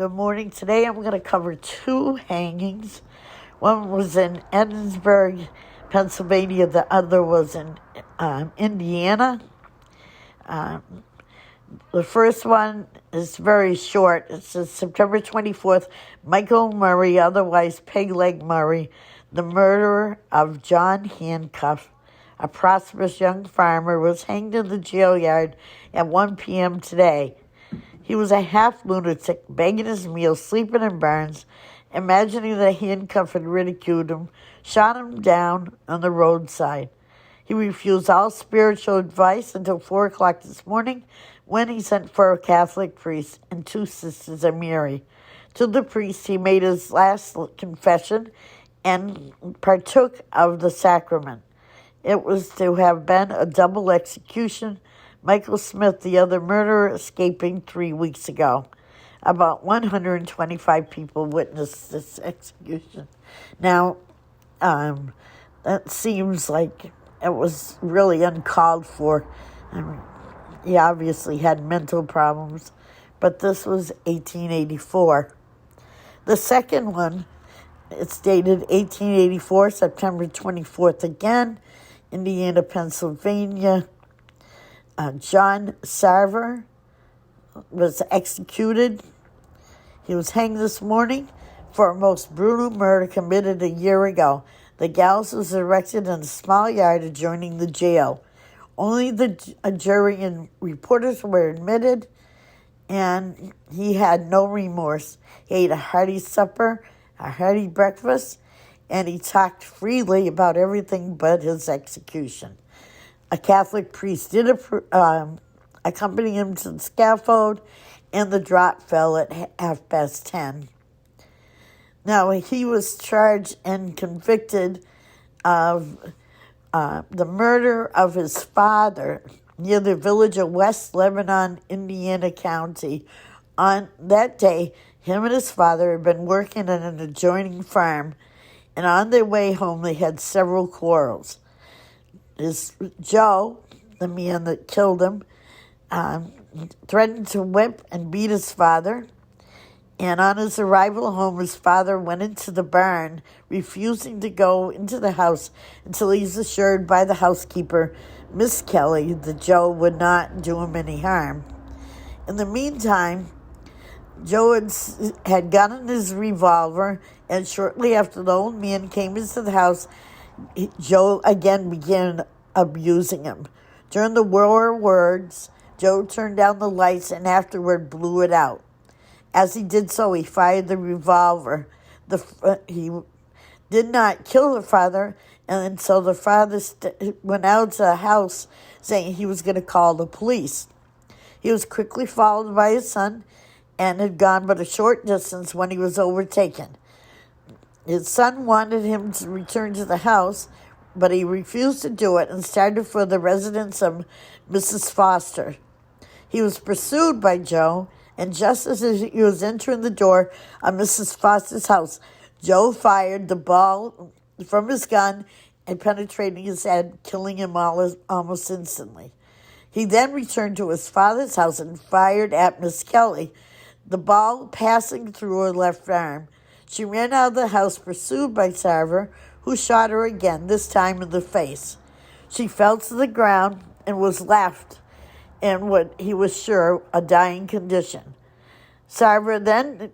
Good morning. Today I'm going to cover two hangings. One was in Edinburgh, Pennsylvania. The other was in Indiana. The first one is very short. It says September 24th, Michael Murray, otherwise Pegleg Murray, the murderer of John Hancock, a prosperous young farmer, was hanged in the jail yard at 1 p.m. today. He was a half-lunatic, begging his meals, sleeping in barns, imagining that Hancock had ridiculed him, shot him down on the roadside. He refused all spiritual advice until 4 o'clock this morning, when he sent for a Catholic priest and two sisters of Mary. To the priest, he made his last confession and partook of the sacrament. It was to have been a double execution, Michael Smith, the other murderer, escaping 3 weeks ago. About 125 people witnessed this execution. Now, that seems like it was really uncalled for. I mean, he obviously had mental problems, but this was 1884. The second one, it's dated 1884, September 24th again, Indiana, Pennsylvania. John Sarver was executed. He was hanged this morning for a most brutal murder committed a year ago. The gallows was erected in a small yard adjoining the jail. Only a jury and reporters were admitted, and he had no remorse. He ate a hearty supper, a hearty breakfast, and he talked freely about everything but his execution. A Catholic priest did accompany him to the scaffold, and the drop fell at 10:30. Now, he was charged and convicted of the murder of his father near the village of West Lebanon, Indiana County. On that day, him and his father had been working at an adjoining farm, and on their way home, they had several quarrels. Joe, the man that killed him, threatened to whip and beat his father. And on his arrival home, his father went into the barn, refusing to go into the house until he's assured by the housekeeper, Miss Kelly, that Joe would not do him any harm. In the meantime, Joe had gotten his revolver, and shortly after the old man came into the house, Joe again began abusing him. During the war words, Joe turned down the lights and afterward blew it out. As he did so, he fired the revolver. He did not kill the father, and so the father went out to the house saying he was going to call the police. He was quickly followed by his son and had gone but a short distance when he was overtaken. His son wanted him to return to the house, but he refused to do it and started for the residence of Mrs. Foster. He was pursued by Joe, and just as he was entering the door of Mrs. Foster's house, Joe fired the ball from his gun and penetrating his head, killing him almost instantly. He then returned to his father's house and fired at Miss Kelly, the ball passing through her left arm. She ran out of the house, pursued by Sarver, who shot her again, this time in the face. She fell to the ground and was left in what he was sure a dying condition. Sarver then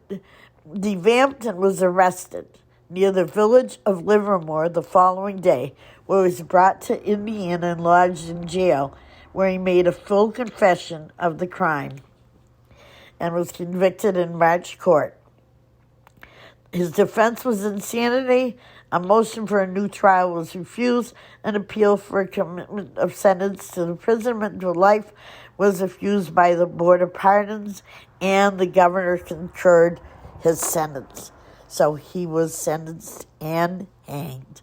devamped and was arrested near the village of Livermore the following day, where he was brought to Indiana and lodged in jail, where he made a full confession of the crime and was convicted in March court. His defense was insanity. A motion for a new trial was refused. An appeal for a commitment of sentence to imprisonment to life was refused by the Board of Pardons, and the governor concurred his sentence. So he was sentenced and hanged.